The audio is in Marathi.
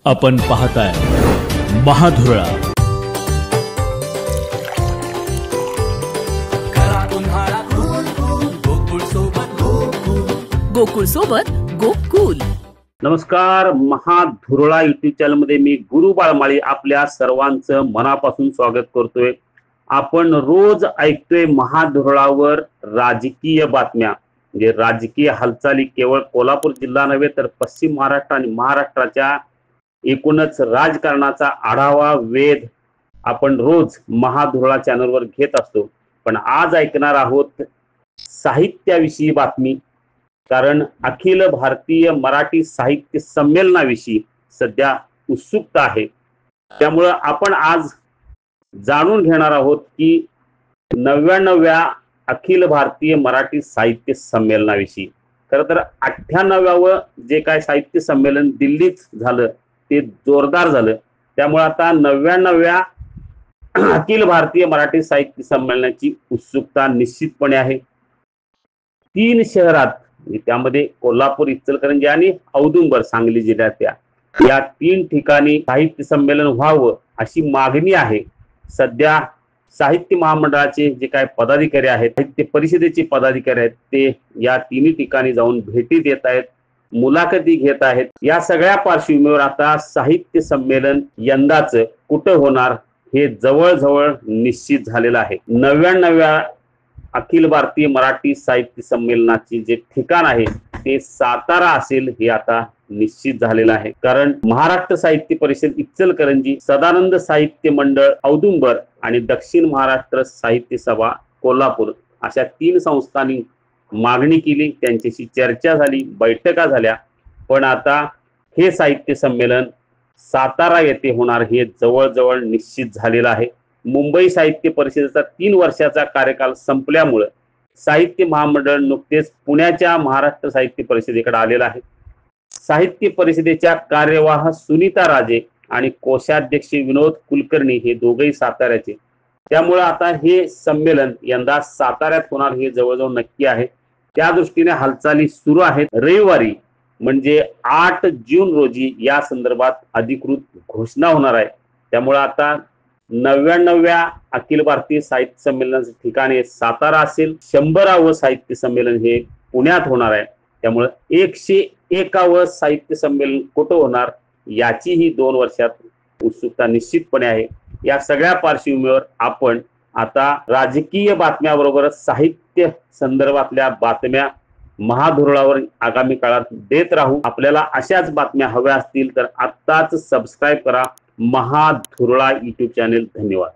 आपण पाहताय महाधुरळा। गोकुळ सोबत गोकुल। नमस्कार, महाधुरळा युट्यूब चॅनल मध्ये मी गुरु बाळमाळी आपल्या सर्वांचं मनापासून स्वागत करतोय। आपण रोज ऐकतोय महाधुरळावर राजकीय बातम्या, म्हणजे राजकीय हालचाली केवळ कोल्हापूर जिल्हा नव्हे तर पश्चिम महाराष्ट्र आणि महाराष्ट्राच्या एकूणच राजकारणाचा आढावा वेध आपण रोज महाधुरळा चॅनलवर घेत असतो। पण आज ऐकणार आहोत साहित्याविषयी बातमी, कारण अखिल भारतीय मराठी साहित्य संमेलनाविषयी सध्या उत्सुकता आहे। त्यामुळे आपण आज जाणून घेणार आहोत की 99व्या अखिल भारतीय मराठी साहित्य संमेलनाविषयी। खरं तर 98वं जे काय साहित्य संमेलन दिल्लीत झालं ते जोरदार झालं, त्यामुळे आता 99व्या अखिल भारतीय मराठी साहित्य संमेलनाची उत्सुकता निश्चितपणे आहे। 3 शहरात, त्यामध्ये कोल्हापूर, इचलकरंजी आणि औदुंबर सांगली जिल्ह्यातल्या या 3 ठिकाणी साहित्य संमेलन व्हावं अशी मागणी आहे। सध्या साहित्य महामंडळाचे जे काय पदाधिकारी आहेत, साहित्य परिषदेचे पदाधिकारी आहेत, ते या 3 ठिकाणी जाऊन भेटी देत आहेत, मुलाखती घेत आहेत। या सगळ्या पार्श्वभूमीवर आता साहित्य संमेलन यंदाच कुठं होणार हे जवळजवळ निश्चित झालेलं आहे। 99व्या अखिल भारतीय मराठी साहित्य संमेलनाचे जे ठिकाण आहे ते सातारा असेल हे आता निश्चित झालेलं आहे। कारण महाराष्ट्र साहित्य परिषद इचलकरंजी, सदानंद साहित्य मंडळ औदुंबर आणि दक्षिण महाराष्ट्र साहित्य सभा कोल्हापूर अशा 3 संस्थांनी मागणी केली, त्यांच्याशी चर्चा झाली, बैठका झाल्या, पण आता हे साहित्य संमेलन सातारा येथे होणार हे जवळजवळ निश्चित झालेलं आहे। मुंबई साहित्य परिषदेचा 3 वर्षाचा कार्यकाल संपल्यामुळे साहित्य महामंडळ नुकतेच पुण्याच्या महाराष्ट्र साहित्य परिषदेकडे आलेला आहे। साहित्य परिषदेच्या कार्यवाह सुनीता राजे आणि कोषाध्यक्ष विनोद कुलकर्णी हे दोघेही साताऱ्याचे, त्यामुळे आता हे संमेलन यंदा साताऱ्यात होणार हे जवळजवळ नक्की आहे। त्या दृष्टीने हालचाली सुरू आहेत। रविवारी म्हणजे 8 जून रोजी या संदर्भात अधिकृत घोषणा होणार आहे। त्यामुळे आता 99व्या अखिल भारतीय साहित्य संमेलनाचे ठिकाण सातारा असेल, 100वे साहित्य संमेलन हे पुण्यात होणार आहे। त्यामुळे 101वे साहित्य संमेलन कुठं होणार याची ही 2 वर्षात उत्सुकता निश्चितपणे आहे। या सगळ्या पार्श्वभूमीवर आपण आता राजकीय बातम्याबरोबरच साहित्य संदर्भातल्या बातम्या महाधुरळावर आगामी काळात देत राहू। आपल्याला अशाच बातम्या हव्या असतील तर आत्ताच सबस्क्राईब करा महाधुरळा यूट्यूब चॅनल। धन्यवाद।